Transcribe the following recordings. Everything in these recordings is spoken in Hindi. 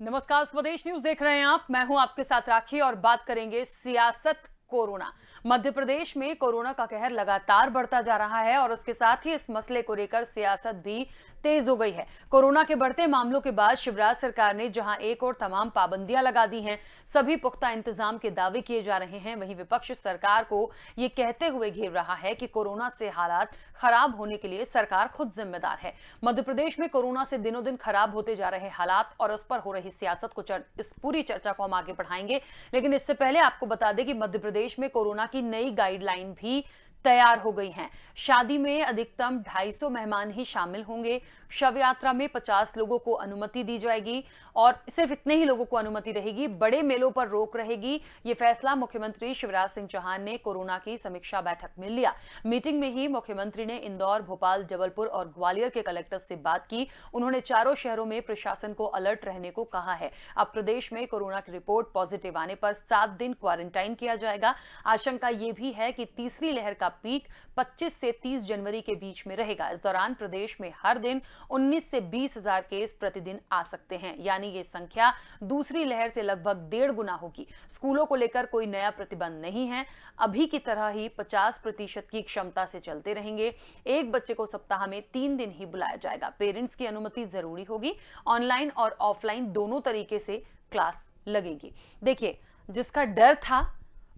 नमस्कार, स्वदेश न्यूज देख रहे हैं आप। मैं हूं आपके साथ राखी और बात करेंगे सियासत कोरोना। मध्य प्रदेश में कोरोना का कहर लगातार बढ़ता जा रहा है और उसके साथ ही इस मसले को लेकर सियासत भी तेज हो गई है। कोरोना के बढ़ते मामलों के बाद शिवराज सरकार ने जहां एक और तमाम पाबंदियां लगा दी हैं, सभी पुख्ता इंतजाम के दावे किए जा रहे हैं, वहीं विपक्ष सरकार को ये कहते हुए घेर रहा है कि कोरोना से हालात खराब होने के लिए सरकार खुद जिम्मेदार है। मध्य प्रदेश में कोरोना से दिनों दिन खराब होते जा रहे हालात और उस पर हो रही सियासत को इस पूरी चर्चा को हम आगे बढ़ाएंगे, लेकिन इससे पहले आपको बता दें कि मध्य प्रदेश में कोरोना की नई गाइडलाइन भी तैयार हो गई हैं। शादी में अधिकतम 250 मेहमान ही शामिल होंगे। शव यात्रा में 50 लोगों को अनुमति दी जाएगी और सिर्फ इतने ही लोगों को अनुमति रहेगी। बड़े मेलों पर रोक रहेगी। ये फैसला मुख्यमंत्री शिवराज सिंह चौहान ने कोरोना की समीक्षा बैठक में लिया। मीटिंग में ही मुख्यमंत्री ने इंदौर, भोपाल, जबलपुर और ग्वालियर के कलेक्टर से बात की। उन्होंने चारों शहरों में प्रशासन को अलर्ट रहने को कहा है। अब प्रदेश में कोरोना की रिपोर्ट पॉजिटिव आने पर 7 दिन क्वारंटाइन किया जाएगा। आशंका ये भी है कि तीसरी लहर का पीक 25 से 30 जनवरी के बीच में रहेगा। इस दौरान प्रदेश में हर दिन 19 से 20 हजार केस प्रतिदिन आ सकते हैं, यानी ये संख्या दूसरी लहर से लगभग 1.5 गुना होगी। स्कूलों को लेकर कोई नया प्रतिबंध नहीं है। अभी की तरह ही 50% की क्षमता से चलते रहेंगे। एक बच्चे को सप्ताह में 3 दिन ही बुलाया जाएगा। पेरेंट्स की अनुमति जरूरी होगी। ऑनलाइन और ऑफलाइन दोनों तरीके से क्लास लगेगी। देखिए, जिसका डर था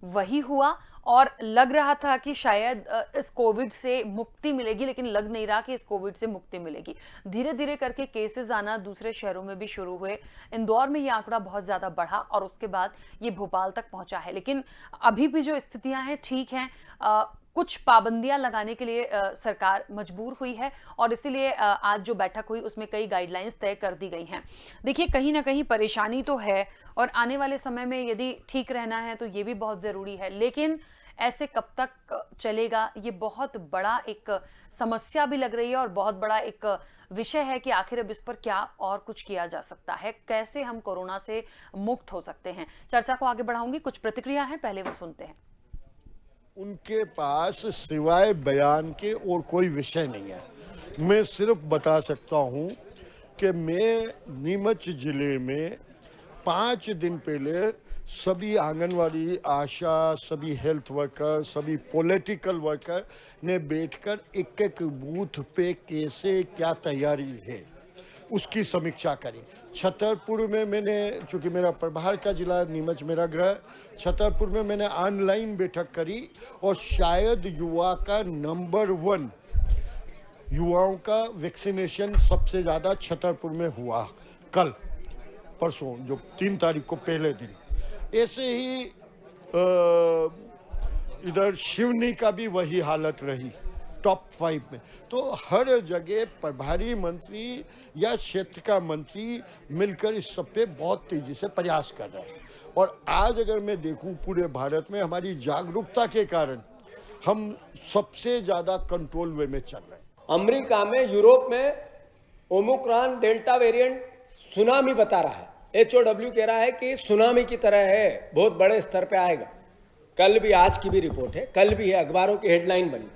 वही हुआ और लग रहा था कि शायद इस कोविड से मुक्ति मिलेगी, लेकिन लग नहीं रहा कि इस कोविड से मुक्ति मिलेगी। धीरे धीरे करके केसेस आना दूसरे शहरों में भी शुरू हुए। इंदौर में ये आंकड़ा बहुत ज्यादा बढ़ा और उसके बाद ये भोपाल तक पहुंचा है, लेकिन अभी भी जो स्थितियां हैं ठीक हैं। कुछ पाबंदियां लगाने के लिए सरकार मजबूर हुई है और इसीलिए आज जो बैठक हुई उसमें कई गाइडलाइंस तय कर दी गई हैं। देखिए, कहीं ना कहीं परेशानी तो है और आने वाले समय में यदि ठीक रहना है तो ये भी बहुत जरूरी है, लेकिन ऐसे कब तक चलेगा, ये बहुत बड़ा एक समस्या भी लग रही है और बहुत बड़ा एक विषय है कि आखिर अब इस पर क्या और कुछ किया जा सकता है, कैसे हम कोरोना से मुक्त हो सकते हैं। चर्चा को आगे बढ़ाऊंगी, कुछ प्रतिक्रिया है, पहले वो सुनते हैं। उनके पास सिवाय बयान के और कोई विषय नहीं है। मैं सिर्फ बता सकता हूं कि मैं नीमच जिले में 5 दिन पहले सभी आंगनवाड़ी, आशा, सभी हेल्थ वर्कर, सभी पॉलिटिकल वर्कर ने बैठकर एक बूथ पे कैसे क्या तैयारी है उसकी समीक्षा करी। छतरपुर में मैंने, चूँकि मेरा प्रभार का जिला नीमच मेरा गृह, छतरपुर में मैंने ऑनलाइन बैठक करी और शायद युवा का नंबर 1 युवाओं का वैक्सीनेशन सबसे ज़्यादा छतरपुर में हुआ। कल परसों जो 3 तारीख को पहले दिन, ऐसे ही इधर शिवनी का भी वही हालत रही टॉप 5 में। तो हर जगह प्रभारी मंत्री या क्षेत्र का मंत्री मिलकर इस सब पे बहुत तेजी से प्रयास कर रहे हैं और आज अगर मैं देखूं पूरे भारत में हमारी जागरूकता के कारण हम सबसे ज़्यादा कंट्रोल वे में चल रहे हैं। अमेरिका में, यूरोप में ओमिक्रॉन डेल्टा वेरिएंट सुनामी बता रहा है। HOW कह रहा है कि सुनामी की तरह है, बहुत बड़े स्तर पे आएगा। कल भी, आज की भी रिपोर्ट है, कल भी है, अखबारों की हेडलाइन बनी।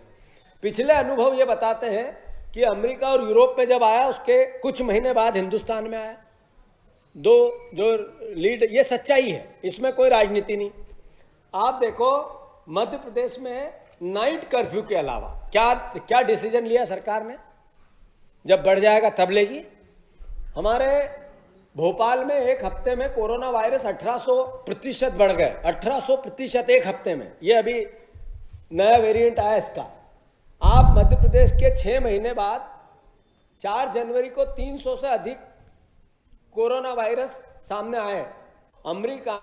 पिछले अनुभव ये बताते हैं कि अमेरिका और यूरोप में जब आया उसके कुछ महीने बाद हिंदुस्तान में आया। दो जो लीड, ये सच्चाई है, इसमें कोई राजनीति नहीं। आप देखो मध्य प्रदेश में नाइट कर्फ्यू के अलावा क्या डिसीजन लिया सरकार ने, जब बढ़ जाएगा तब लेगी। हमारे भोपाल में एक हफ्ते में कोरोना वायरस 1800% बढ़ गए, 1800% एक हफ्ते में। ये अभी नया वेरिएंट आया इसका। आप मध्य प्रदेश के 6 महीने बाद 4 जनवरी को 300 से अधिक कोरोना वायरस सामने आए। अमेरिका,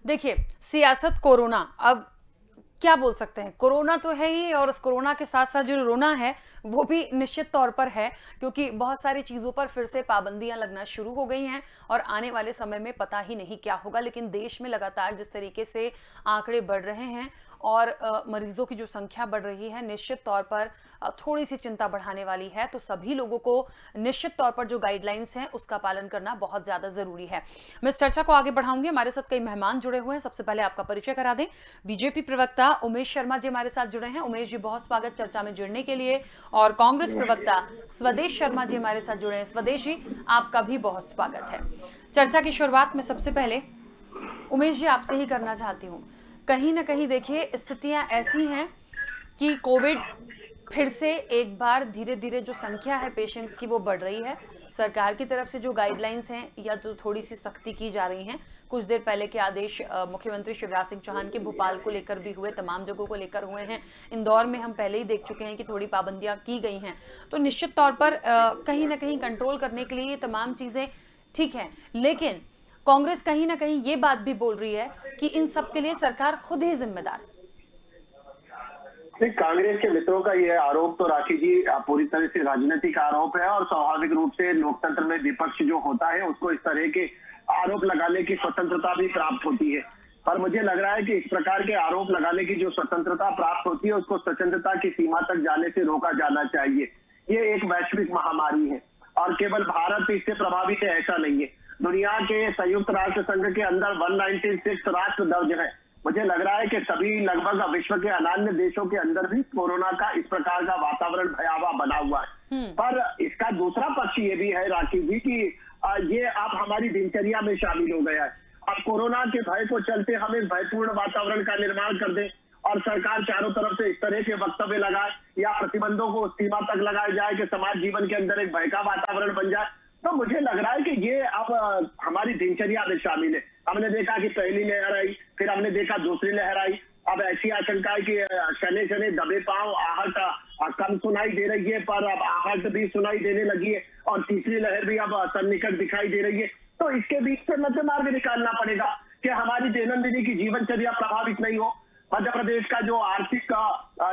देखिए, सियासत कोरोना, अब क्या बोल सकते हैं, कोरोना तो है ही और उस कोरोना के साथ साथ जो रोना है वो भी निश्चित तौर पर है, क्योंकि बहुत सारी चीजों पर फिर से पाबंदियां लगना शुरू हो गई हैं और आने वाले समय में पता ही नहीं क्या होगा। लेकिन देश में लगातार जिस तरीके से आंकड़े बढ़ रहे हैं और मरीजों की जो संख्या बढ़ रही है निश्चित तौर पर थोड़ी सी चिंता बढ़ाने वाली है। तो सभी लोगों को निश्चित तौर पर जो गाइडलाइंस हैं उसका पालन करना बहुत ज्यादा जरूरी है। मैं इस चर्चा को आगे बढ़ाऊंगी। हमारे साथ कई मेहमान जुड़े हुए हैं। सबसे पहले आपका परिचय करा दें। बीजेपी प्रवक्ता उमेश शर्मा जी हमारे साथ जुड़े हैं। उमेश जी, बहुत स्वागत चर्चा में जुड़ने के लिए। और कांग्रेस प्रवक्ता स्वदेश शर्मा जी हमारे साथ जुड़े हैं। स्वदेश जी, आपका भी बहुत स्वागत है। चर्चा की शुरुआत में सबसे पहले उमेश जी आपसे ही करना चाहती हूँ। कहीं ना कहीं देखिए स्थितियां ऐसी हैं कि कोविड फिर से एक बार धीरे धीरे जो संख्या है पेशेंट्स की वो बढ़ रही है। सरकार की तरफ से जो गाइडलाइंस हैं या तो थोड़ी सी सख्ती की जा रही हैं। कुछ देर पहले के आदेश मुख्यमंत्री शिवराज सिंह चौहान के भोपाल को लेकर भी हुए, तमाम जगहों को लेकर हुए हैं। इंदौर में हम पहले ही देख चुके हैं कि थोड़ी पाबंदियां की गई हैं। तो निश्चित तौर पर कहीं ना कहीं कंट्रोल करने के लिए ये तमाम चीजें ठीक हैं, लेकिन कांग्रेस कहीं ना कहीं ये बात भी बोल रही है कि इन सब के लिए सरकार खुद ही जिम्मेदार है। कांग्रेस के मित्रों का यह आरोप तो राखी जी पूरी तरह से राजनीतिक आरोप है और स्वाभाविक रूप से लोकतंत्र में विपक्ष जो होता है उसको इस तरह के आरोप लगाने की स्वतंत्रता भी प्राप्त होती है। पर मुझे लग रहा है कि इस प्रकार के आरोप लगाने की जो स्वतंत्रता प्राप्त होती है उसको स्वतंत्रता की सीमा तक जाने से रोका जाना चाहिए। ये एक वैश्विक महामारी है और केवल भारत इससे प्रभावित है ऐसा नहीं है। दुनिया के संयुक्त राष्ट्र संघ के अंदर 196 राष्ट्र दर्ज है। मुझे लग रहा है कि सभी लगभग विश्व के अन्य देशों के अंदर भी कोरोना का इस प्रकार का वातावरण भयावह बना हुआ है। पर इसका दूसरा पक्ष ये भी है राखी जी कि ये अब हमारी दिनचर्या में शामिल हो गया है। अब कोरोना के भय को चलते हम इस भयपूर्ण वातावरण का निर्माण कर दें और सरकार चारों तरफ से इस तरह के वक्तव्य लगाए या प्रतिबंधों को सीमा तक लगाया जाए कि समाज जीवन के अंदर एक भय का वातावरण बन जाए, तो मुझे लग रहा है कि ये अब हमारी दिनचर्या में शामिल है। हमने देखा कि पहली लहर आई, फिर हमने देखा दूसरी लहर आई। अब ऐसी आशंका है कि शने शने दबे पांव आहट कम सुनाई दे रही है, पर अब आहट भी सुनाई देने लगी है और तीसरी लहर भी अब सन्निकट दिखाई दे रही है। तो इसके बीच से मध्य मार्ग निकालना पड़ेगा कि हमारी दैनंदिनी की जीवनचर्या प्रभावित नहीं हो। मध्य प्रदेश का जो आर्थिक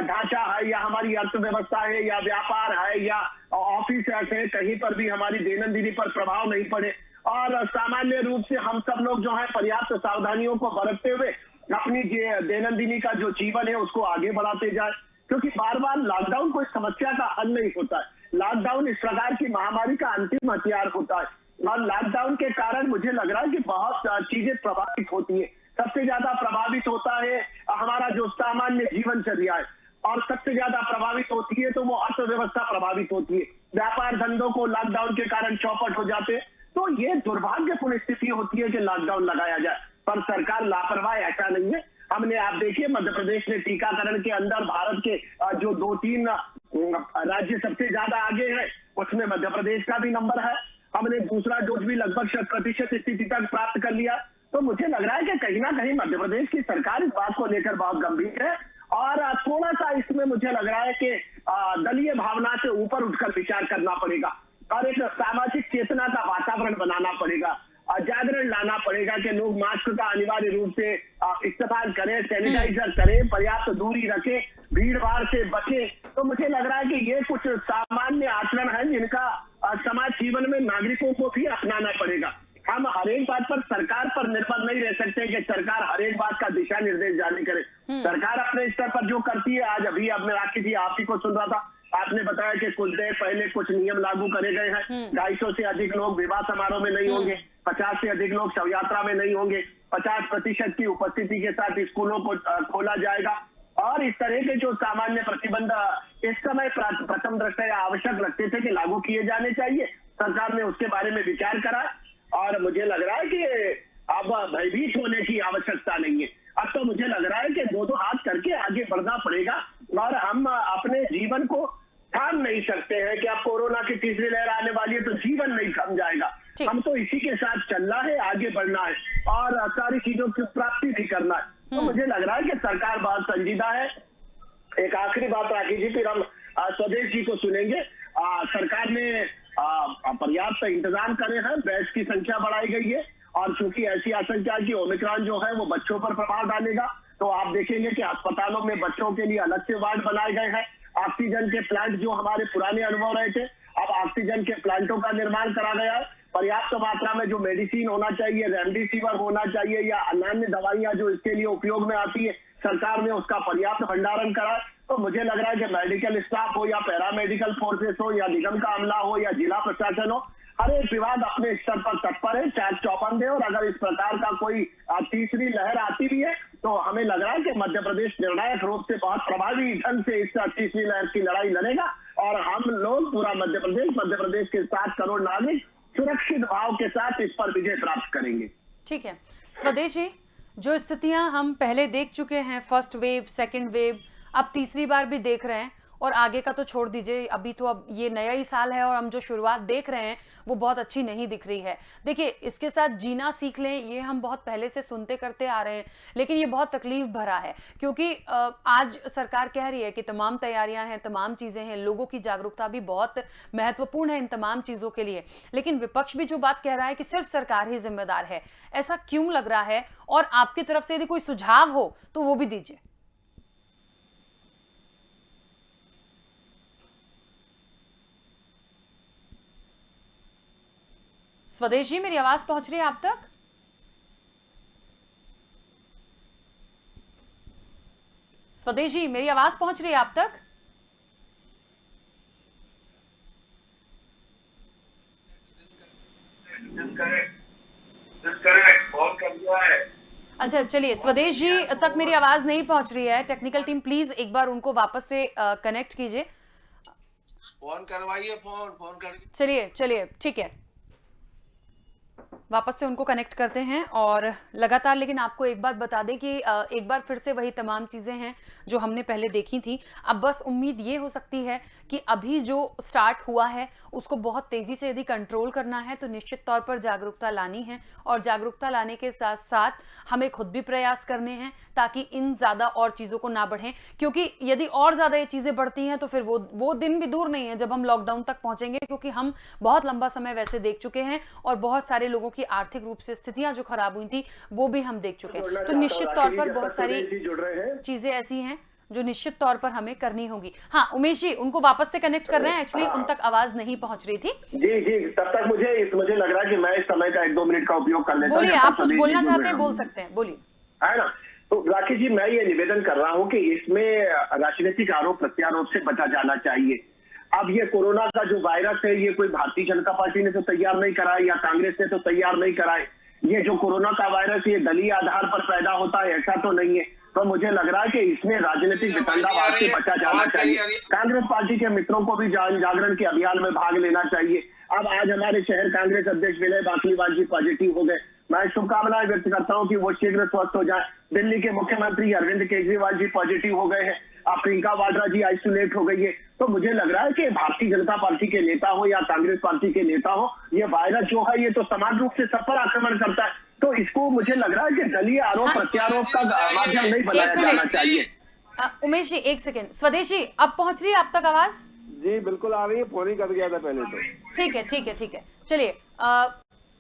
ढांचा है या हमारी अर्थव्यवस्था है या व्यापार है या ऑफिस है, कहीं पर भी हमारी दैनंदिनी पर प्रभाव नहीं पड़े और सामान्य रूप से हम सब लोग जो है पर्याप्त सावधानियों को बरतते हुए अपनी दैनंदिनी का जो जीवन है उसको आगे बढ़ाते जाए। क्योंकि बार बार लॉकडाउन कोई समस्या का हल नहीं होता है। लॉकडाउन इस प्रकार की महामारी का अंतिम हथियार होता है और लॉकडाउन के कारण मुझे लग रहा है कि बहुत चीजें प्रभावित होती है। सबसे ज्यादा प्रभावित होता है हमारा जो सामान्य जीवनचर्या है और सबसे ज्यादा प्रभावित होती है तो वो अर्थव्यवस्था प्रभावित होती है। व्यापार धंधों को लॉकडाउन के कारण चौपट हो जाते हैं। तो ये दुर्भाग्यपूर्ण स्थिति होती है कि लॉकडाउन लगाया जाए, पर सरकार लापरवाह ऐसा नहीं है। हमने आप देखिए मध्य प्रदेश में टीकाकरण के अंदर भारत के जो 2-3 राज्य सबसे ज्यादा आगे हैं उसमें मध्य प्रदेश का भी नंबर है। हमने दूसरा डोज भी लगभग 100% स्थिति तक प्राप्त कर लिया। तो मुझे लग रहा है कि कहीं ना कहीं मध्य प्रदेश की सरकार इस बात को लेकर बहुत गंभीर है और थोड़ा सा इसमें मुझे लग रहा है कि दलीय भावना से ऊपर उठकर विचार करना पड़ेगा और एक सामाजिक चेतना का वातावरण बनाना पड़ेगा, जागरण लाना पड़ेगा कि लोग मास्क का अनिवार्य रूप से इस्तेमाल करें, सैनिटाइजर करें, पर्याप्त दूरी रखें, भीड़ भाड़ से बचें। तो मुझे लग रहा है कि ये कुछ सामान्य आचरण है जिनका समाज जीवन में नागरिकों को भी अपनाना पड़ेगा। हम हर एक बात पर सरकार पर निर्भर नहीं रह सकते कि सरकार हर एक बात का दिशा निर्देश जारी करे। सरकार अपने स्तर पर जो करती है, आज अभी अब मैं राखी जी आप ही को सुन रहा था, आपने बताया कि कुछ देर पहले कुछ नियम लागू करे गए हैं। 250 से अधिक लोग विवाह समारोह में नहीं होंगे, 50 से अधिक लोग शव यात्रा में नहीं होंगे, 50% की उपस्थिति के साथ स्कूलों को खोला जाएगा और इस तरह के जो सामान्य प्रतिबंध इस समय प्रथम दृष्टया आवश्यक लगते थे कि लागू किए जाने चाहिए, सरकार ने उसके बारे में विचार करा और मुझे लग रहा है कि अब भयभीत होने की आवश्यकता नहीं है। अब तो मुझे लग रहा है कि दो हाथ करके आगे बढ़ना पड़ेगा और हम अपने जीवन को थाम नहीं सकते हैं कि अब कोरोना की तीसरी लहर आने वाली है तो जीवन नहीं थम जाएगा। हम तो इसी के साथ चलना है, आगे बढ़ना है और सारी चीजों की प्राप्ति भी करना है। तो मुझे लग रहा है कि सरकार बहुत संजीदा है। एक आखिरी बात राखी जी, फिर हम स्वदेश जी को सुनेंगे। सरकार ने पर्याप्त इंतजाम करे हैं, बेड्स की संख्या बढ़ाई गई है और चूंकि ऐसी आशंका है कि ओमिक्रॉन जो है वो बच्चों पर प्रभाव डालेगा, तो आप देखेंगे कि अस्पतालों में बच्चों के लिए अलग से वार्ड बनाए गए हैं। ऑक्सीजन के प्लांट जो हमारे पुराने अनुभव रहे थे, अब ऑक्सीजन के प्लांटों का निर्माण करा गया है। पर्याप्त मात्रा में जो मेडिसिन होना चाहिए, रेमडेसिविर होना चाहिए या अन्य दवाइयां जो इसके लिए उपयोग में आती है, सरकार ने उसका पर्याप्त भंडारण करा। तो मुझे लग रहा है कि मेडिकल स्टाफ हो या पैरामेडिकल फोर्सेस हो या निगम का अमला हो या जिला प्रशासन हो, हर एक विभाग अपने स्तर पर तत्पर है, चाक चौबंद है। और अगर इस प्रकार का कोई तीसरी लहर आती भी है तो हमें लग रहा है कि मध्य प्रदेश निर्णायक रूप से बहुत प्रभावी ढंग से इस तीसरी लहर की लड़ाई लड़ेगा और हम लोग पूरा मध्य प्रदेश के 7 करोड़ नागरिक सुरक्षित भाव के साथ इस पर विजय प्राप्त करेंगे। ठीक है स्वदेश जी, जो स्थितियां हम पहले देख चुके हैं, फर्स्ट वेव, सेकंड वेव, अब तीसरी बार भी देख रहे हैं, और आगे का तो छोड़ दीजिए, अभी तो अब ये नया ही साल है और हम जो शुरुआत देख रहे हैं वो बहुत अच्छी नहीं दिख रही है। देखिए, इसके साथ जीना सीख लें, ये हम बहुत पहले से सुनते करते आ रहे हैं, लेकिन ये बहुत तकलीफ भरा है क्योंकि आज सरकार कह रही है कि तमाम तैयारियां हैं, तमाम चीजें हैं, लोगों की जागरूकता भी बहुत महत्वपूर्ण है इन तमाम चीजों के लिए, लेकिन विपक्ष भी जो बात कह रहा है कि सिर्फ सरकार ही जिम्मेदार है, ऐसा क्यों लग रहा है? और आपकी तरफ से यदि कोई सुझाव हो तो वो भी दीजिए। स्वदेश जी, मेरी आवाज पहुंच रही है आप तक? स्वदेश जी, मेरी आवाज पहुंच रही है आप तक? अच्छा चलिए, स्वदेश जी तक मेरी आवाज नहीं पहुंच रही है। टेक्निकल टीम प्लीज एक बार उनको वापस से कनेक्ट कीजिए। फोन करवाइए, फोन कर। चलिए ठीक है, वापस से उनको कनेक्ट करते हैं और लगातार। लेकिन आपको एक बात बता दें कि एक बार फिर से वही तमाम चीज़ें हैं जो हमने पहले देखी थी। अब बस उम्मीद ये हो सकती है कि अभी जो स्टार्ट हुआ है उसको बहुत तेज़ी से यदि कंट्रोल करना है तो निश्चित तौर पर जागरूकता लानी है, और जागरूकता लाने के साथ साथ हमें खुद भी प्रयास करने हैं ताकि इन ज़्यादा और चीज़ों को ना बढ़ें, क्योंकि यदि और ज़्यादा ये चीज़ें बढ़ती हैं तो फिर वो दिन भी दूर नहीं है जब हम लॉकडाउन तक पहुँचेंगे, क्योंकि हम बहुत लंबा समय वैसे देख चुके हैं और बहुत सारे लोगों की आर्थिक रूप से स्थितियां जो खराब हुई थी वो भी हम देख चुके हैं। तो निश्चित तौर पर बहुत सारी चीजें ऐसी हैं जो निश्चित तौर पर हमें करनी होगी। हाँ उमेश जी, उनको वापस से कनेक्ट कर रहे हैं, एक्चुअली उन तक आवाज नहीं पहुंच रही थी। जी तब तक मुझे लग रहा है कि मैं इस समय का 1-2 मिनट का उपयोग कर लेता हूं। बोलिए, आप कुछ बोलना चाहते हैं बोल सकते हैं, बोलिए। है ना, तो राखी जी मैं ये निवेदन कर रहा हूं कि इसमें राजनीतिक आरोप प्रत्यारोप से बचा जाना चाहिए। अब ये कोरोना का जो वायरस है ये कोई भारतीय जनता पार्टी ने तो तैयार नहीं कराया या कांग्रेस ने तो तैयार नहीं कराए। ये जो कोरोना का वायरस ये दलीय आधार पर पैदा होता है ऐसा तो नहीं है। तो मुझे लग रहा है कि इसमें राजनीतिक वितंडावाद से बचा जाना चाहिए। कांग्रेस पार्टी के मित्रों को भी जागरण के अभियान में भाग लेना चाहिए। अब आज हमारे शहर कांग्रेस अध्यक्ष विनय बाकलीवाल जी पॉजिटिव हो गए, मैं शुभकामनाएं व्यक्त करता हूं कि वो शीघ्र स्वस्थ हो जाए। दिल्ली के मुख्यमंत्री अरविंद केजरीवाल जी पॉजिटिव हो गए हैं, प्रियंका वाड्रा जी आइसोलेट हो गई है। तो मुझे लग रहा है कि भारतीय जनता पार्टी के नेता हो या कांग्रेस पार्टी के नेता हो, ये वायरस जो है ये तो समान रूप से सब पर आक्रमण करता है। तो इसको मुझे लग रहा है कि दलीय आरोप प्रत्यारोप का माध्यम नहीं बनाया जाना चाहिए। उमेश जी एक सेकेंड, स्वदेश जी अब पहुंच रही है आप तक आवाज? जी बिल्कुल आ रही है, फोन ही कट गया था पहले तो। ठीक है चलिए,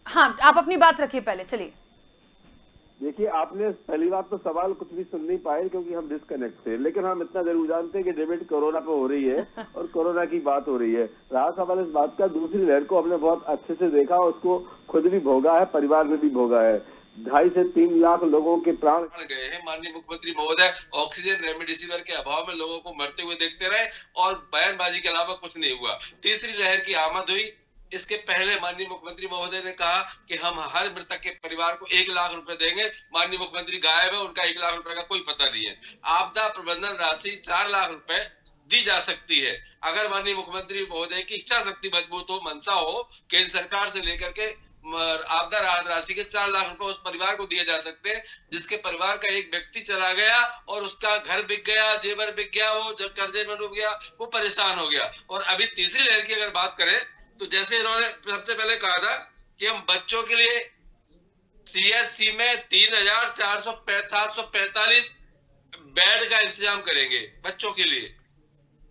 हाँ आप अपनी बात रखिए पहले, चलिए। देखिए, आपने पहली बात तो सवाल कुछ भी सुन नहीं पाए क्योंकि हम डिस्कनेक्ट थे, लेकिन हम इतना जरूर जानते हैं कि डिबेट कोरोना पे हो रही है और कोरोना की बात हो रही है। रहा सवाल इस बात का, दूसरी लहर को हमने बहुत अच्छे से देखा, उसको खुद भी भोगा है, परिवार में भी भोगा है। 2.5 से 3 लाख लोगों के प्राण गए हैं। माननीय मुख्यमंत्री महोदय ऑक्सीजन रेमडेसिविर के अभाव में लोगों को मरते हुए देखते रहे और बयानबाजी के अलावा कुछ नहीं हुआ। तीसरी लहर की आमद हुई, इसके पहले माननीय मुख्यमंत्री महोदय ने कहा कि हम हर मृतक के परिवार को 1 लाख रुपए देंगे। माननीय मुख्यमंत्री गायब है, उनका 1 लाख रुपए का कोई पता नहीं है। आपदा प्रबंधन राशि 4 लाख रुपए दी जा सकती है अगर माननीय मुख्यमंत्री महोदय की इच्छा शक्ति मजबूत हो, मनसा हो। केंद्र सरकार से लेकर के आपदा राहत राशि के 4 लाख रुपए उस परिवार को दिए जा सकते हैं जिसके परिवार का एक व्यक्ति चला गया और उसका घर बिक गया, जेवर बिक गया, वो जब कर्जे में डूब गया, वो परेशान हो गया। और अभी तीसरी लहर की अगर बात करें तो जैसे इन्होंने सबसे पहले कहा था कि हम बच्चों के लिए सीएससी में 3,745 बेड का इंतजाम करेंगे बच्चों के लिए।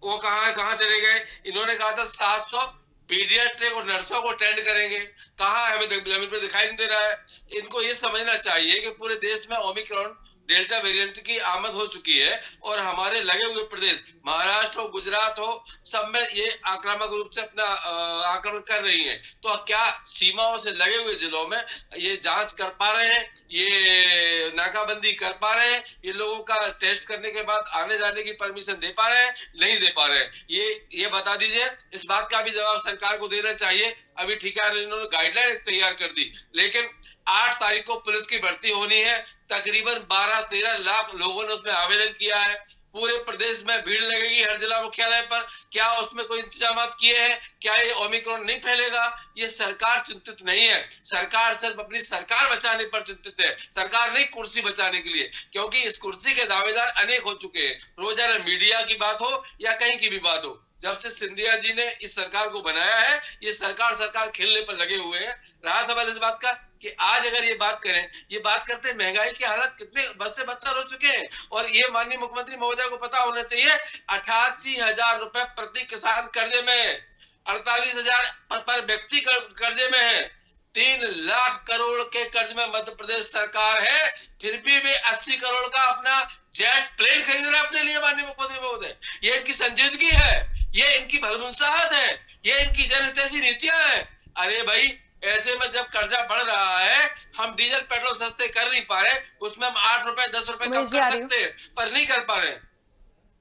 वो कहाँ चले गए? इन्होंने कहा था 700 पीडियाट्रिक और नर्सों को अटेंड करेंगे, कहाँ हमें जमीन पे दिखाई नहीं दे रहा है। इनको ये समझना चाहिए कि पूरे देश में ओमिक्रॉन डेल्टा वेरिएंट की आमद हो चुकी है और हमारे लगे हुए प्रदेश महाराष्ट्र हो, गुजरात हो, सब में ये आक्रामक रूप से अपना आक्रमण कर रही है। तो क्या सीमाओं से लगे हुए जिलों में ये जांच कर पा रहे हैं, ये नाकाबंदी कर पा रहे हैं, ये लोगों का टेस्ट करने के बाद आने जाने की परमिशन दे पा रहे हैं, नहीं दे पा रहे हैं? ये बता दीजिए। इस बात का भी जवाब सरकार को देना चाहिए। अभी ठीक है, इन्होंने गाइडलाइन तैयार कर दी, लेकिन 8 तारीख को पुलिस की भर्ती होनी है। तकरीबन 12-13 लाख लोगों ने उसमें आवेदन किया है। पूरे प्रदेश में भीड़ लगेगी हर जिला मुख्यालय पर। क्या उसमें कोई इंतजाम किए हैं? क्या ये ओमिक्रॉन नहीं फैलेगा? ये सरकार चिंतित नहीं है। सरकार सिर्फ अपनी सरकार बचाने पर चिंतित है। सरकार नहीं कुर्सी बचाने के लिए, क्योंकि इस कुर्सी के दावेदार अनेक हो चुके हैं। रोजाना मीडिया की बात हो या कहीं की भी बात हो, जब से सिंधिया जी ने इस सरकार को बनाया है, ये सरकार खेलने पर लगे हुए हैं। रहा सवाल इस बात का कि आज अगर ये बात करें, ये बात करते हैं महंगाई की हालत कितने बद से बदतर हो चुके हैं। और ये माननीय मुख्यमंत्री महोदय को पता होना चाहिए, 88,000 रुपए प्रति किसान कर्जे में है, 48,000 पर व्यक्ति कर्जे में है, 3 लाख करोड़ के कर्ज में मध्य प्रदेश सरकार है। फिर भी वे 80 करोड़ का अपना जेट प्लेन खरीद रहे अपने लिए माननीय मुख्यमंत्री महोदय। ये इनकी संजीदगी है, ये इनकी भरमुंसाहत है, ये इनकी जनहितैषी नीतियां हैं। अरे भाई, ऐसे में जब कर्जा बढ़ रहा है, हम डीजल पेट्रोल सस्ते कर नहीं पा रहे, उसमें हम 8 रुपए 10 रुपए कम कर सकते हैं, पर नहीं कर पा रहे।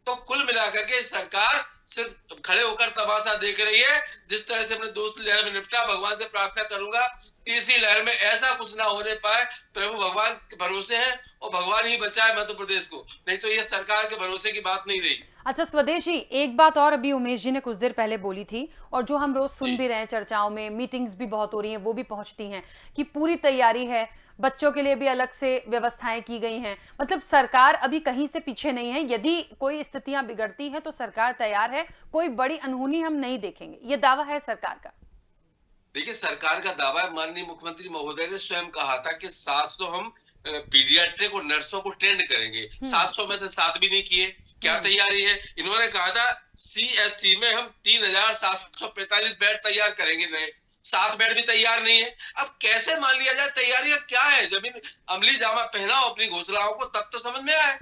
तो कुल मिलाकर के सरकार सिर्फ खड़े होकर तमाशा देख रही है। जिस तरह से हमने दूसरी लहर में निपटा, भगवान से प्रार्थना करूंगा तीसरी लहर में ऐसा कुछ ना होने पाए। प्रभु भगवान के भरोसे हैं और भगवान ही बचाए मध्य प्रदेश को, नहीं तो ये सरकार के भरोसे की बात नहीं रही। अच्छा स्वदेशी, एक बात और अभी उमेश जी ने कुछ देर पहले बोली थी और जो हम रोज सुन भी रहे हैं, चर्चाओं में मीटिंग्स भी बहुत हो रही हैं, वो भी पहुंचती हैं कि पूरी तैयारी है, बच्चों के लिए भी अलग से व्यवस्थाएं की गई हैं। मतलब सरकार अभी कहीं से पीछे नहीं है। यदि कोई स्थितियां बिगड़ती हैं तो सरकार तैयार है, कोई बड़ी अनहोनी हम नहीं देखेंगे, ये दावा है सरकार का। देखिए, सरकार का दावा है, माननीय मुख्यमंत्री महोदय ने स्वयं कहा था कि 700 हम पीडियाट्रिक और नर्सों को ट्रेंड करेंगे। 700 में से 7 भी नहीं किए। क्या तैयारी है? इन्होंने कहा था CSC में हम 3,745 बेड तैयार करेंगे नए, 7 बेड भी तैयार नहीं है। अब कैसे मान लिया जाए तैयारियां क्या है? जब इन अमली जामा पहनाओ अपनी घोषणाओं को, तब तो समझ में आए,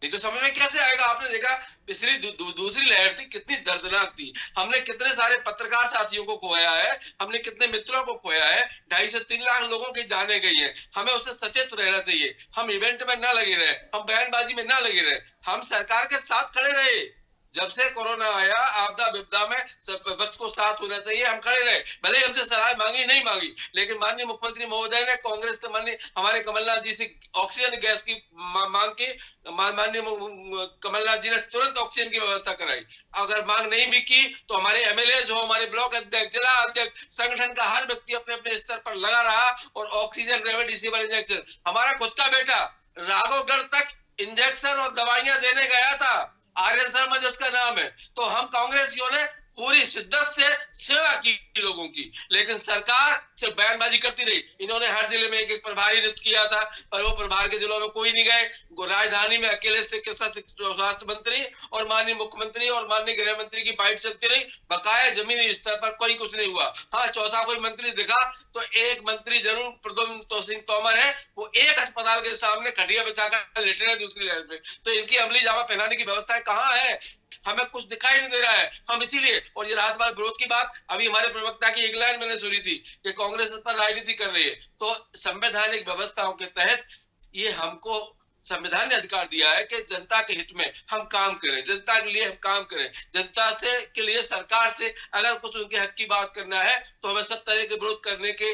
नहीं तो समझ में कैसे आएगा? आपने देखा पिछली दूसरी लहर थी, कितनी दर्दनाक थी। हमने कितने सारे पत्रकार साथियों को खोया है, हमने कितने मित्रों को खोया है, 2.5 से 3 लाख लोगों की जाने गई है। हमें उससे सचेत रहना चाहिए। हम इवेंट में ना लगे रहे, हम बयानबाजी में ना लगे रहे, हम सरकार के साथ खड़े रहे। जब से कोरोना आया, आपदा विपदा में सब वक्त को साथ होना चाहिए, हम खड़े रहे। भले ही हमसे सलाह मांगी नहीं मांगी, लेकिन माननीय मुख्यमंत्री महोदय ने कांग्रेस के माननीय हमारे कमलनाथ जी से ऑक्सीजन गैस की मांग की, माननीय कमलनाथ जी ने तुरंत ऑक्सीजन की व्यवस्था कराई। अगर मांग नहीं भी की तो हमारे MLA जो हमारे ब्लॉक अध्यक्ष, जिला अध्यक्ष, संगठन का हर व्यक्ति अपने अपने स्तर पर लगा रहा और ऑक्सीजन रेमडेसिविर इंजेक्शन, हमारा खुद का बेटा राघवगढ़ तक इंजेक्शन और दवाइयां देने गया था, आर्यन शर्मा जिसका नाम है। तो हम कांग्रेसियों ने पूरी शिद्दत से सेवा की लोगों की, लेकिन सरकार सिर्फ बयानबाजी करती रही। इन्होंने हर जिले में एक प्रभारी नियुक्त किया था, पर वो प्रभार के जिलों में कोई नहीं गए। राजधानी में अकेले चिकित्सा स्वास्थ्य मंत्री और माननीय मुख्यमंत्री और माननीय गृह मंत्री की बाइट चलती रही, बकाया जमीनी स्तर पर कोई कुछ नहीं हुआ। हाँ, चौथा कोई मंत्री दिखा तो एक मंत्री जरूर प्रद्युम्न सिंह तोमर है, वो एक अस्पताल के सामने खटिया बिछाकर लेटे रहे दूसरी लहर में। तो इनकी अमली जामा पहनाने की व्यवस्था कहाँ है? हमें कुछ दिखाई नहीं दे रहा है। हम इसीलिए, और ये राष्ट्रवाद विरोध की बात अभी हमारे प्रवक्ता की एक लाइन मैंने सुनी थी कि कांग्रेस इस पर राजनीति कर रही है। तो संवैधानिक व्यवस्थाओं के तहत ये हमको संविधान ने अधिकार दिया है कि जनता के हित में हम काम करें, जनता के लिए हम काम करें। जनता से के लिए सरकार से अगर कुछ उनके हक की बात करना है तो हमें सब तरह के विरोध करने के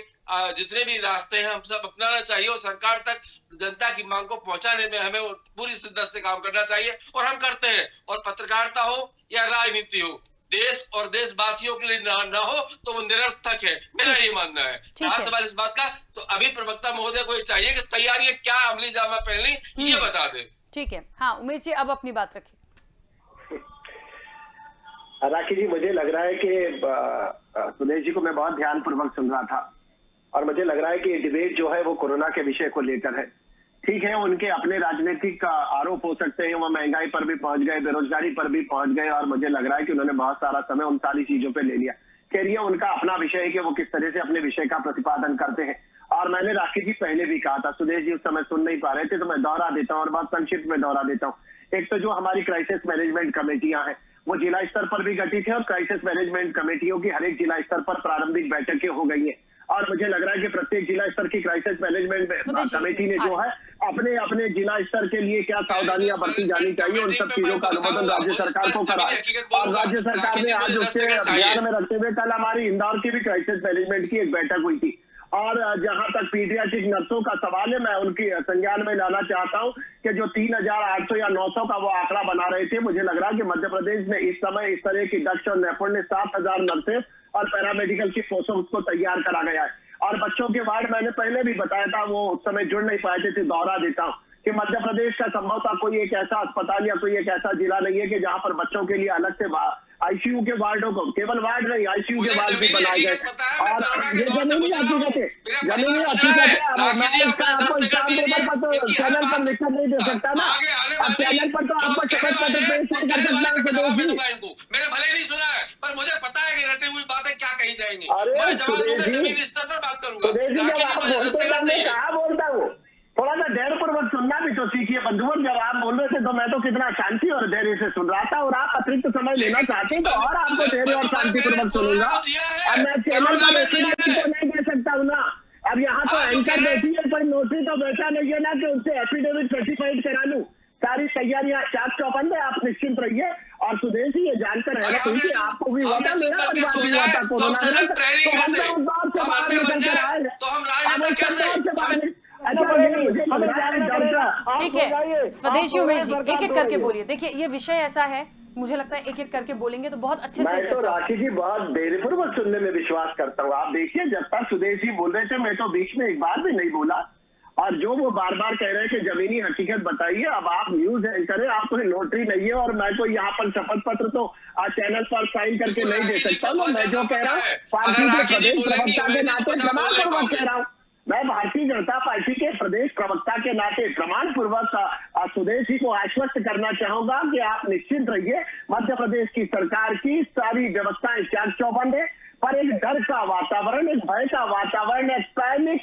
जितने भी रास्ते हैं हम सब अपनाना चाहिए और सरकार तक जनता की मांग को पहुंचाने में हमें पूरी शिद्दत से काम करना चाहिए और हम करते हैं। और पत्रकारिता हो या राजनीति हो, देश और देशवासियों के लिए ना हो तो वो निरर्थक है, मेरा ये मानना है। सवाल इस बात का तो अभी प्रवक्ता महोदय को ये चाहिए कि तैयारी क्या अमली जामा पहननी ये बता दे। ठीक है, हाँ उमेश जी अब अपनी बात रखिए। राखी जी, मुझे लग रहा है कि सुदेश जी को मैं बहुत ध्यानपूर्वक सुन रहा था और मुझे लग रहा है कि डिबेट जो है वो कोरोना के विषय को लेकर है। ठीक है, उनके अपने राजनीतिक आरोप हो सकते हैं, वो महंगाई पर भी पहुंच गए, बेरोजगारी पर भी पहुंच गए और मुझे लग रहा है कि उन्होंने बहुत सारा समय उन सारी चीजों पे ले लिया। खैर ये उनका अपना विषय है कि वो किस तरह से अपने विषय का प्रतिपादन करते हैं। और मैंने राखी जी पहले भी कहा था, सुदेश जी उस समय सुन नहीं पा रहे थे, तो मैं दोहरा देता हूँ और बहुत संक्षिप्त में दोहरा देता हूँ। एक तो जो हमारी क्राइसिस मैनेजमेंट कमेटियां हैं वो जिला स्तर पर भी गठित है और क्राइसिस मैनेजमेंट कमेटियों की हर एक जिला स्तर पर प्रारंभिक बैठकें हो गई है और मुझे लग रहा है कि प्रत्येक जिला स्तर की क्राइसिस मैनेजमेंट कमेटी ने जो है अपने अपने जिला स्तर के लिए क्या सावधानियां बरती जानी चाहिए उन सब चीजों का अनुमोदन राज्य सरकार को करा और राज्य सरकार ने आज उसके ध्यान में रखते हुए कल हमारी इंदौर की भी क्राइसिस मैनेजमेंट की एक बैठक हुई थी। और जहां तक पीडियाट्रिक नर्सों का सवाल है, मैं उनकी संज्ञान में लाना चाहता हूं कि जो 3,800 या 900 का वो आंकड़ा बना रहे थे, मुझे लग रहा है कि मध्य प्रदेश में इस समय इस तरह की दक्ष और निपुण 7,000 नर्सेस और पैरामेडिकल की पोस्टों उसको तैयार करा गया है। और बच्चों के वार्ड मैंने पहले भी बताया था, वो उस समय जुड़ नहीं पाए थे, दोहरा देता हूँ कि मध्य प्रदेश का संभवतः कोई एक ऐसा अस्पताल या कोई एक ऐसा जिला नहीं है कि जहां पर बच्चों के लिए अलग से आईसीयू के वार्डों को, केवल वार्ड नहीं आईसीयू के वार्ड भी बनाए गए। और ये जमीनी हकीकत है, जमीनी हकीकत है। मैं इसका आपको चैनल पर लिखकर नहीं दे सकता ना, अब चैनल पर तो आपको शपथ पत्र पेश नहीं कर सकता हूँ। मैंने भले नहीं सुना है पर मुझे पता है कि रटे हुई बातें क्या कही जाएंगी। अरे जमीन स्तर पर बात करूंगा। कहा बोलता हूँ, थोड़ा सा धैर्य पूर्वक सुनना भी तो सीखिए बंधुओं। जब आप बोल रहे थे तो मैं तो कितना शांति और धैर्य से सुन रहा था, और आप अतिरिक्त समय लेना चाहते हैं तो और आपको धैर्य और शांति पूर्वक सुनूंगा। अब मैं चैनल पर एफिडेविट तो नहीं दे सकता हूँ ना। अब यहाँ तो एंकर बैठी है, पर नौकरी तो बैठा नहीं है ना कि उनसे एफिडेविट सर्टिफाइड करा लूं। सारी तैयारियां चाक चौबंद है, आप निश्चिंत रहिए। और सुदेश जी ये जानकर है कि आपको भी हुआ था, मेरा परिवार भी हुआ था कोरोना में, तो हम तो उस दौर से बाहर निकल कर आए हैं। ठीक है स्वदेश जी, उमेश जी एक एक करके बोलिए। देखिए ये विषय ऐसा है, मुझे लगता है एक एक करके बोलेंगे तो बहुत अच्छे से मैं तो चर्चा होगा। राखी जी बहुत धैर्यपूर्वक सुनने में विश्वास करता हूँ। आप देखिए जब तक सुदेश जी बोल रहे थे मैं तो बीच में एक बार भी नहीं बोला, और जो वो बार बार कह रहे हैं कि जमीनी हकीकत बताइए। अब आप न्यूज एंकर है, आप कोई नोटरी नहीं है, और मैं कोई यहाँ पर शपथ पत्र तो चैनल पर साइन करके नहीं दे सकता। मैं जो कह रहा हूँ पार्टी के प्रदेश प्रवक्ता के नाते प्रमाणपूर्वक कह रहा हूँ, मैं भारतीय जनता पार्टी के प्रदेश प्रवक्ता के नाते प्रमाण पूर्वक सुदेश जी को आश्वस्त करना चाहूंगा कि आप निश्चिंत रहिए। मध्य प्रदेश की सरकार की सारी व्यवस्थाएं चाक चौबंद है, पर एक डर का वातावरण, एक भय का वातावरण, एक पैनिक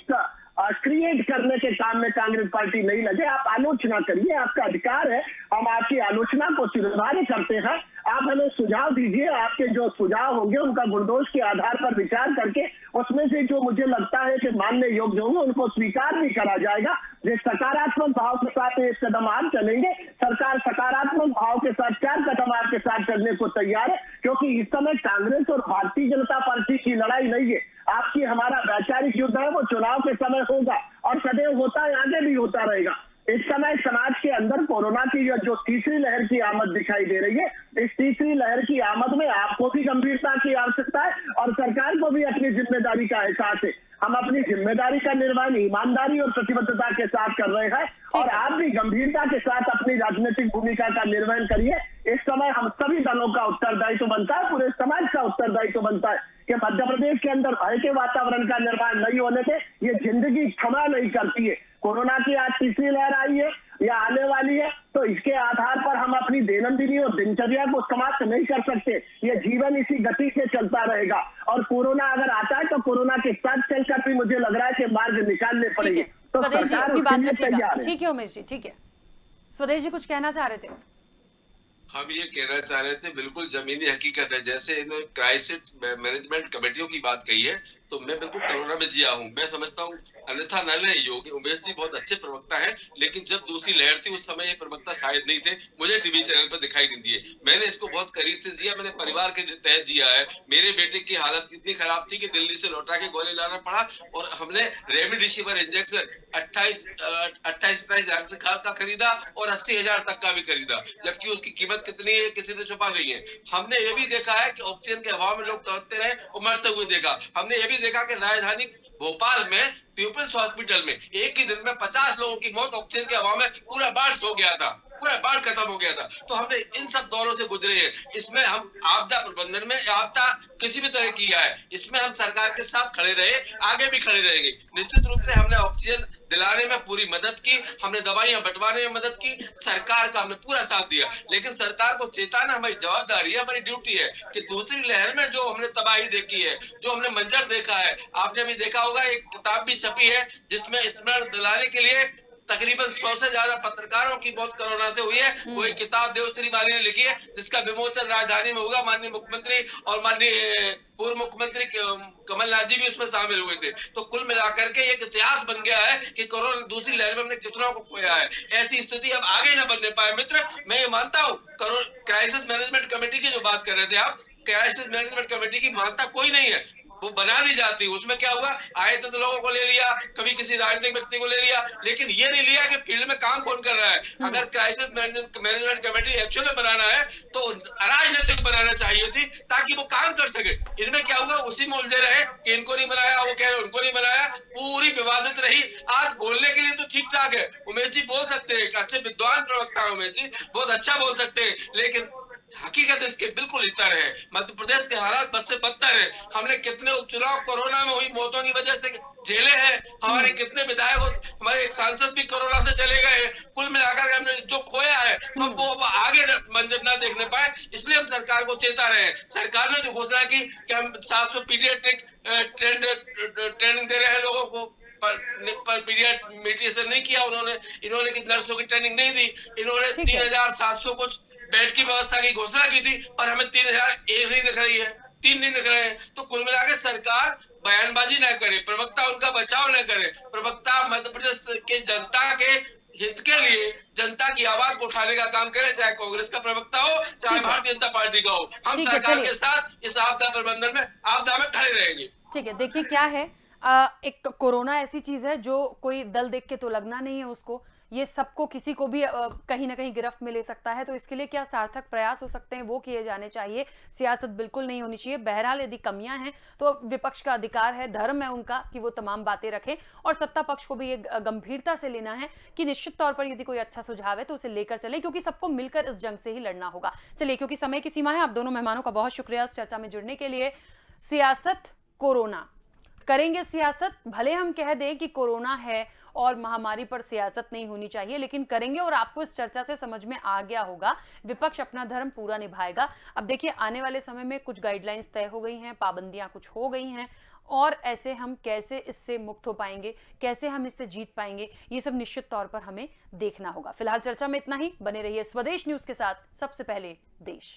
क्रिएट करने के काम में कांग्रेस पार्टी नहीं लगे। आप आलोचना करिए, आपका अधिकार है, हम आपकी आलोचना को स्वीकार करते हैं। आप हमें सुझाव दीजिए, आपके जो सुझाव होंगे उनका गुणदोष के आधार पर विचार करके उसमें से जो मुझे लगता है कि मानने योग्य होंगे उनको स्वीकार भी करा जाएगा। जिस सकारात्मक भाव के साथ एक कदम आप चलेंगे, सरकार सकारात्मक भाव के साथ 4 कदम आपके साथ चलने को तैयार है, क्योंकि इस समय कांग्रेस और भारतीय जनता पार्टी की लड़ाई नहीं है। आपकी हमारा वैचारिक युद्ध है, वो चुनाव के समय होगा और सदैव होता है, आगे भी होता रहेगा। इस समय समाज के अंदर कोरोना की जो तीसरी लहर की आमद दिखाई दे रही है, इस तीसरी लहर की आमद में आपको भी गंभीरता की आवश्यकता है और सरकार को भी अपनी जिम्मेदारी का एहसास है। हम अपनी जिम्मेदारी का निर्वहन ईमानदारी और प्रतिबद्धता के साथ कर रहे हैं, और आप भी गंभीरता के साथ अपनी राजनीतिक भूमिका का निर्वहन करिए। इस समय हम सभी दलों का उत्तरदायित्व बनता है, पूरे समाज का उत्तरदायित्व बनता है कि मध्य प्रदेश के अंदर भय के वातावरण का निर्माण नहीं होने से ये जिंदगी क्षमा नहीं करती है। कोरोना की आज तीसरी लहर आई है या आने वाली है, तो इसके आधार पर हम अपनी दैनंदिनी और दिनचर्या को समाप्त नहीं कर सकते। ये जीवन इसी गति से चलता रहेगा, और कोरोना अगर आता है तो कोरोना के साथ चलकर भी मुझे लग रहा है कि मार्ग निकालने पड़ेंगे। तो स्वदेश जी सरकार अपनी उसके बात लिए रखिएगा। तैयार है। ठीक है उमेश जी, ठीक है। स्वदेश जी कुछ कहना चाह रहे थे? हम ये कहना चाह रहे थे, बिल्कुल जमीनी हकीकत है। जैसे इन्होंने क्राइसिस मैनेजमेंट कमेटियों की बात कही है, तो मैं बिल्कुल कोरोना में जिया हूं। मैं समझता हूं अन्यथा न ले योगी उमेश जी बहुत अच्छे प्रवक्ता हैं, लेकिन जब दूसरी लहर थी उस समय ये प्रवक्ता शायद नहीं थे, मुझे टीवी चैनल पर दिखाई नहीं दिए। मैंने इसको बहुत करीब से जिया, मैंने परिवार के तहत जिया है। मेरे बेटे की हालत इतनी खराब थी कि दिल्ली से लौटा के गोली लाना पड़ा, और हमने रेमडेसिविर इंजेक्शन 28 हजार का खरीदा और 80,000 तक का भी खरीदा, जबकि उसकी कीमत कितनी है किसी से छुपा नहीं है। हमने ये भी देखा है कि ऑक्सीजन के अभाव में लोग तड़पते रहे और मरते हुए देखा। हमने ये भी देखा कि राजधानी भोपाल में पीपल्स हॉस्पिटल में एक ही दिन में 50 लोगों की मौत ऑक्सीजन के अभाव में पूरा बाढ़ हो गया था। पूरा बाढ़ खत्म हो गया था। तो हमने इन सब दौरों से गुजरे हैं। इसमें हम आपदा प्रबंधन में आपदा किसी भी तरह किया है, इसमें हम सरकार के साथ खड़े रहे, आगे भी खड़े रहेंगे। निश्चित रूप से हमने ऑक्सीजन दिलाने में पूरी मदद की, हमने दवाइयां बंटवाने में मदद की, सरकार का हमने पूरा साथ दिया। लेकिन सरकार को चेताना हमारी जवाबदारी है, हमारी ड्यूटी है कि दूसरी लहर में जो हमने तबाही देखी है, जो हमने मंजर देखा है, आपने भी देखा होगा, एक किताब भी छपी है जिसमें स्मरण दिलाने के लिए तकरीबन 100 से ज्यादा पत्रकारों की मौत कोरोना से हुई है। वो एक किताब देवश्री माली ने लिखी है जिसका विमोचन राजधानी में होगा। माननीय मुख्यमंत्री और माननीय पूर्व मुख्यमंत्री कमलनाथ जी भी उसमें शामिल हुए थे। तो कुल मिलाकर के एक इतिहास बन गया है कि कोरोना दूसरी लहर में हमने कितनों को खोया है। ऐसी स्थिति अब आगे न बनने पाए। मित्र, मैं ये मानता हूँ क्राइसिस मैनेजमेंट कमेटी की जो बात कर रहे थे आप, क्राइसिस मैनेजमेंट कमेटी की मानता कोई नहीं है, वो बना दी जाती। उसमें क्या हुआ, आए तो लोगों को ले लिया, कभी किसी राजनीतिक व्यक्ति को ले लिया, लेकिन ये नहीं लिया कि फील्ड में काम कौन कर रहा है। अगर क्राइसिस मैनेजमेंट कमेटी एक्चुअल में बनाना है तो अराजनीतिक बनाना चाहिए थी ताकि वो काम कर सके। इनमें क्या हुआ, उसी में उलझे रहे कि इनको नहीं बनाया, वो कह रहे उनको नहीं बनाया, पूरी विवादित रही। आज बोलने के लिए तो ठीक ठाक है, उमेश जी बोल सकते हैं, अच्छे विद्वान प्रवक्ता है उमेश जी, बहुत अच्छा बोल सकते हैं, लेकिन हकीकत इसके बिल्कुल इतर है। मध्य प्रदेश के हालात बद से बदतर है। हमने कितने उपचुनाव कोरोना में हुई मौतों की वजह से झेले हैं, हमारे कितने विधायक, हमारे एक सांसद भी कोरोना से चले गए हैं। कुल मिलाकर हमने जो खोया है हम वो आगे मंजर ना देखने पाए, इसलिए हम सरकार को चेता रहे हैं। सरकार ने जो घोषणा की कि हम 700 पीडियाट्रिक ट्रेनिंग दे रहे हैं लोगों को, पर पीरियड मेडिटेशन नहीं किया इन्होंने कि नर्सों की ट्रेनिंग नहीं दी। इन्होंने 3700 कुछ बेड की व्यवस्था की घोषणा की थी, पर हमें 3001 नहीं दिख रही है, 3 नहीं दिख रहे हैं। तो कुल मिलाकर सरकार बयानबाजी न करे, प्रवक्ता उनका बचाव न करे, प्रवक्ता मध्य प्रदेश के जनता के हित के लिए जनता की आवाज को उठाने का काम करे, चाहे कांग्रेस का प्रवक्ता हो, चाहे भारतीय जनता पार्टी का हो। हम सरकार के साथ इस आपदा प्रबंधन में आपदा में खड़े रहेंगे। ठीक है, देखिए क्या है, एक कोरोना ऐसी चीज है जो कोई दल देख के तो लगना नहीं है उसको, ये सबको किसी को भी कहीं ना कहीं गिरफ्त में ले सकता है। तो इसके लिए क्या सार्थक प्रयास हो सकते हैं वो किए जाने चाहिए, सियासत बिल्कुल नहीं होनी चाहिए। बहरहाल यदि कमियां हैं तो विपक्ष का अधिकार है, धर्म है उनका कि वो तमाम बातें रखें, और सत्ता पक्ष को भी ये गंभीरता से लेना है कि निश्चित तौर पर यदि कोई अच्छा सुझाव है तो उसे लेकर चले, क्योंकि सबको मिलकर इस जंग से ही लड़ना होगा। चलिए, क्योंकि समय की सीमा है, आप दोनों मेहमानों का बहुत शुक्रिया इस चर्चा में जुड़ने के लिए। सियासत, कोरोना, करेंगे सियासत, भले हम कह दें कि कोरोना है और महामारी पर सियासत नहीं होनी चाहिए, लेकिन करेंगे। और आपको इस चर्चा से समझ में आ गया होगा, विपक्ष अपना धर्म पूरा निभाएगा। अब देखिए, आने वाले समय में कुछ गाइडलाइंस तय हो गई हैं, पाबंदियां कुछ हो गई हैं, और ऐसे हम कैसे इससे मुक्त हो पाएंगे, कैसे हम इससे जीत पाएंगे, ये सब निश्चित तौर पर हमें देखना होगा। फिलहाल चर्चा में इतना ही। बने रहिए स्वदेश न्यूज के साथ, सबसे पहले देश।